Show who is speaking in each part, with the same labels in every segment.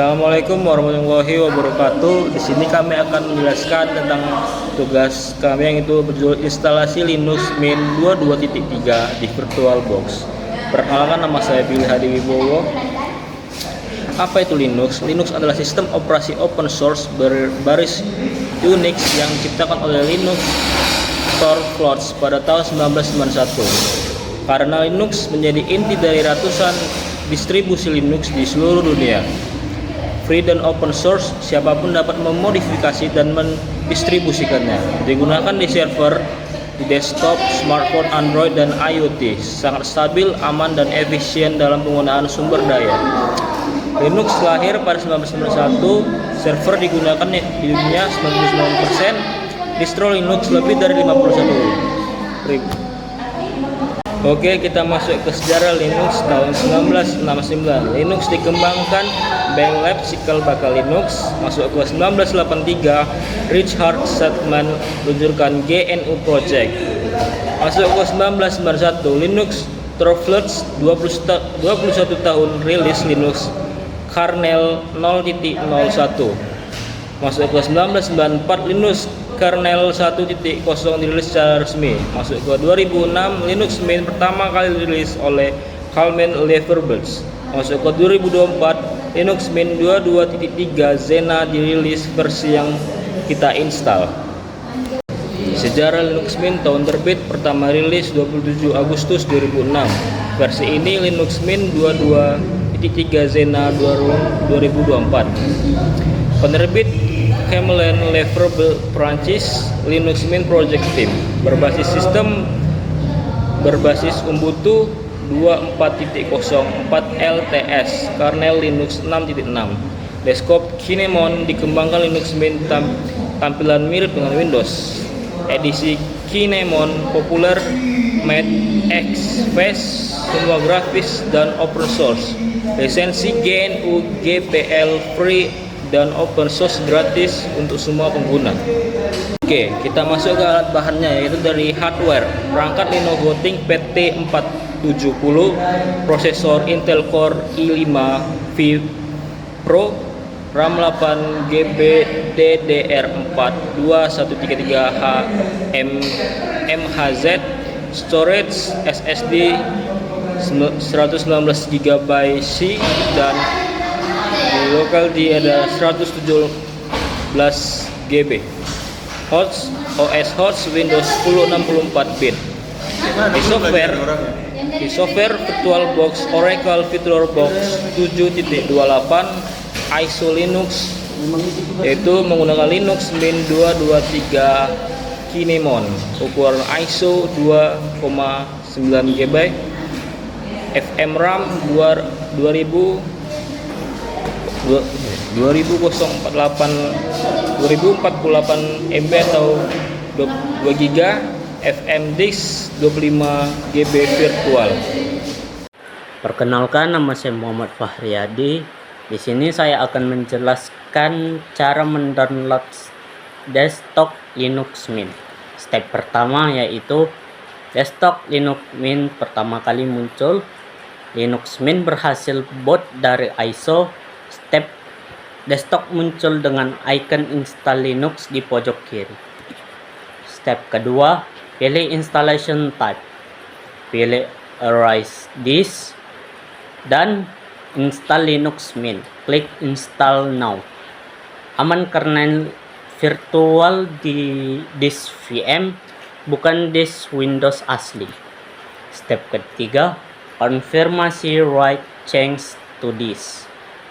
Speaker 1: Assalamualaikum warahmatullahi wabarakatuh. Di sini kami akan menjelaskan tentang tugas kami yang itu berjudul instalasi Linux Mint 22.3 di VirtualBox. Perkenalkan, nama saya Billy Hadi Wibowo. Apa itu Linux? Linux adalah sistem operasi open source berbasis Unix yang diciptakan oleh Linux Torvalds pada tahun 1991. Karena Linux menjadi inti dari ratusan distribusi Linux di seluruh dunia. Free dan open source, siapapun dapat memodifikasi dan mendistribusikannya. Digunakan di server, di desktop, smartphone, Android, dan IoT. Sangat stabil, aman, dan efisien dalam penggunaan sumber daya. Linux lahir pada 1991, server digunakan di dunia 99%, distro Linux lebih dari 51.000. Oke, kita masuk ke sejarah Linux tahun 1969. Linux dikembangkan Bang Lab cikal bakal Linux. Masuk ke 1983, Richard Stallman meluncurkan GNU Project. Masuk ke 1991, Linux Torvalds 21 tahun rilis Linux kernel 0.01. Masuk ke 1994, Linux kernel 1.0 dirilis secara resmi. Masuk ke 2006, Linux Mint pertama kali dirilis oleh Kalman Leverberts. Masuk ke 2024, Linux Mint 22.3 Xena dirilis versi yang kita install. Sejarah Linux Mint tahun terbit pertama rilis 27 Agustus 2006. Versi ini Linux Mint 22.3 Xena 2024. Penerbit Camelin Leverberts Prancis. Linux Mint Project Team berbasis Ubuntu 24.04 LTS, kernel Linux 6.6. Desktop Kinemon dikembangkan Linux Mint tampilan mirip dengan Windows. Edisi Kinemon populer, Mac X-Face, semua grafis dan open source. Lisensi GNU GPL free dan open source gratis untuk semua pengguna. Oke, kita masuk ke alat bahannya, yaitu dari hardware. Perangkat Lenovo ThinkPad T470, prosesor Intel Core i5 V Pro, RAM 8GB DDR4 2133 MHz, storage SSD 119GB C, dan di lokal di ada 117 GB. OS host Windows 10 64 bit. Di software VirtualBox Oracle VirtualBox 7.28 ISO Linux, yaitu menggunakan Linux Mint 223 Kinemon, ukuran ISO 2,9 GB, FM RAM 2048 MB atau 2 GB, FM disk 25 GB virtual.
Speaker 2: Perkenalkan, nama saya Muhammad Fahriyadi. Di sini saya akan menjelaskan cara mendownload desktop Linux Mint. Step pertama yaitu desktop Linux Mint pertama kali muncul. Linux Mint berhasil boot dari ISO. Step desktop muncul dengan icon install Linux di pojok kiri. Step kedua, pilih installation type. Pilih Erase Disk dan install Linux Mint. Klik install now. Aman kernel virtual di disk VM, bukan disk Windows asli. Step ketiga, konfirmasi write change to disk.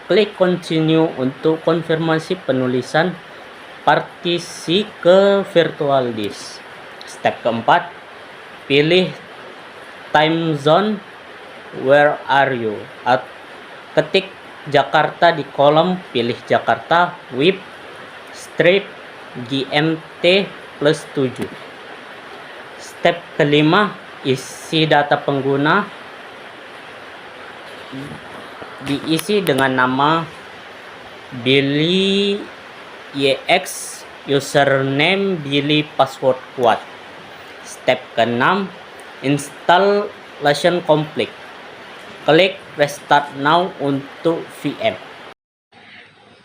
Speaker 2: Klik continue untuk konfirmasi penulisan partisi ke virtual disk. Step keempat, pilih time zone, where are you? Ketik Jakarta di kolom, pilih Jakarta, WIB, strip, GMT plus 7. Step kelima, isi data pengguna, diisi dengan nama Billy YX, username Billy, password kuat. Step ke-6, installation complete. Klik restart now untuk VM.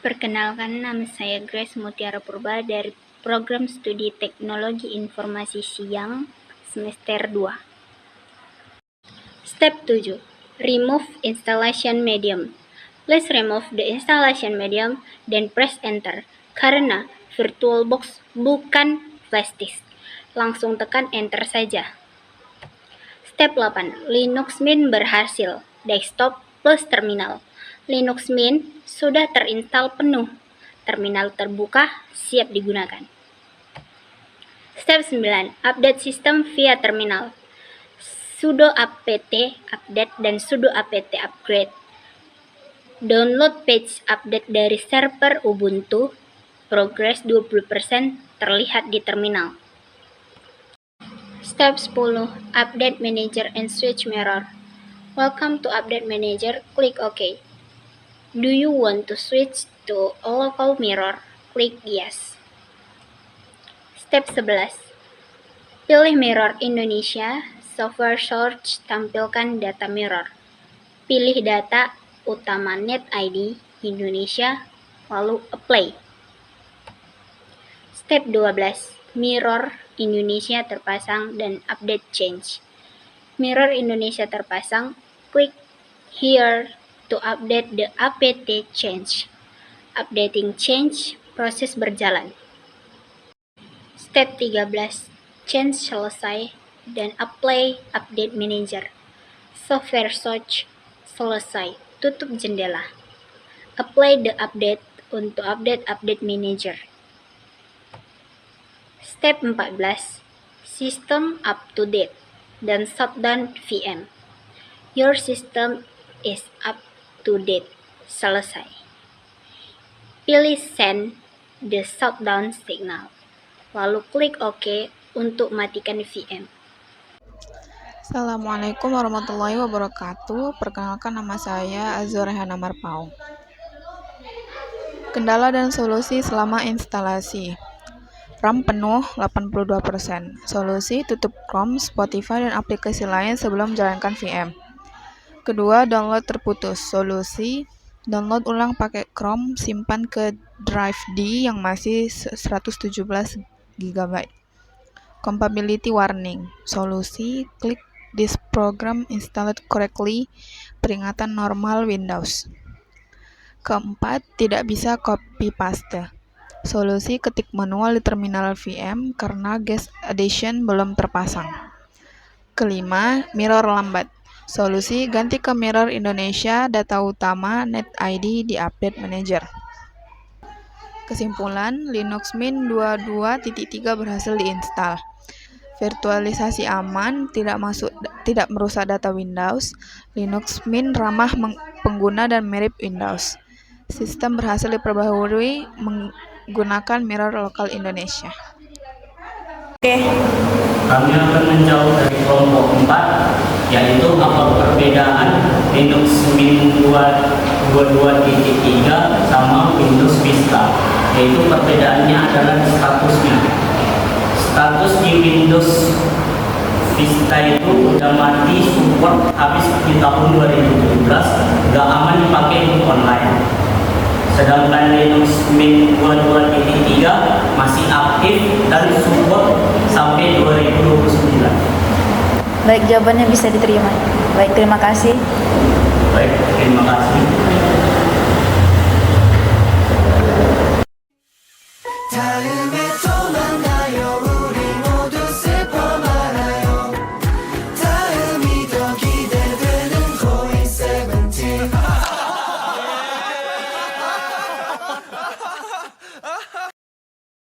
Speaker 3: Perkenalkan, nama saya Grace Mutiara Purba dari Program Studi Teknologi Informasi Siang semester 2. Step 7. Remove installation medium. Please remove the installation medium, then press enter. Karena VirtualBox bukan flash disk. Langsung tekan enter saja. Step 8. Linux Mint berhasil. Desktop plus terminal. Linux Mint sudah terinstall penuh. Terminal terbuka, siap digunakan. Step 9. Update sistem via terminal. Sudo apt update dan sudo apt upgrade. Download page update dari server Ubuntu. Progress 20% terlihat di terminal. Step 10. Update Manager and Switch Mirror. Welcome to Update Manager. Klik OK. Do you want to switch to a local mirror? Klik Yes. Step 11. Pilih Mirror Indonesia. Software Search tampilkan data mirror. Pilih data utama NetID Indonesia, lalu Apply. Step 12. Mirror Indonesia terpasang dan update change. Mirror Indonesia terpasang, klik Here to update the apt change. Updating change, proses berjalan. Step 13. Change selesai dan apply update manager. Software search selesai, tutup jendela. Apply the update untuk update manager. Step 14. System up to date dan shutdown VM. Your system is up to date. Selesai. Pilih send the shutdown signal. Lalu klik OK untuk matikan VM.
Speaker 4: Assalamualaikum warahmatullahi wabarakatuh. Perkenalkan, nama saya Azura Rehana Marpau. Kendala dan solusi selama instalasi. RAM penuh 82%. Solusi, tutup Chrome, Spotify, dan aplikasi lain sebelum menjalankan VM. Kedua, download terputus. Solusi, download ulang pakai Chrome, simpan ke drive D yang masih 117 GB. Compatibility warning. Solusi, klik this program installed correctly, peringatan normal Windows. Keempat, tidak bisa copy paste. Solusi, ketik manual di terminal VM karena guest addition belum terpasang. Kelima, mirror lambat. Solusi, ganti ke Mirror Indonesia, data utama NetID di Update Manager. Kesimpulan, Linux Mint 22.3 berhasil diinstal. Virtualisasi aman, tidak merusak data Windows. Linux Mint ramah pengguna dan mirip Windows. Sistem berhasil diperbaharui menggunakan mirror lokal Indonesia.
Speaker 2: Kami akan menjawab dari kelompok 4, yaitu apa perbedaan Linux Mint 22.3 sama Windows Vista. Yaitu perbedaannya adalah statusnya. Status di Windows Vista itu udah mati support habis di tahun 2017, gak aman dipakai untuk online. Sedangkan Linux Mint 22.3 masih aktif dan support sampai 2029.
Speaker 5: Baik, jawabannya bisa diterima. Baik, terima kasih.
Speaker 2: Baik, terima kasih.
Speaker 6: 다음에 또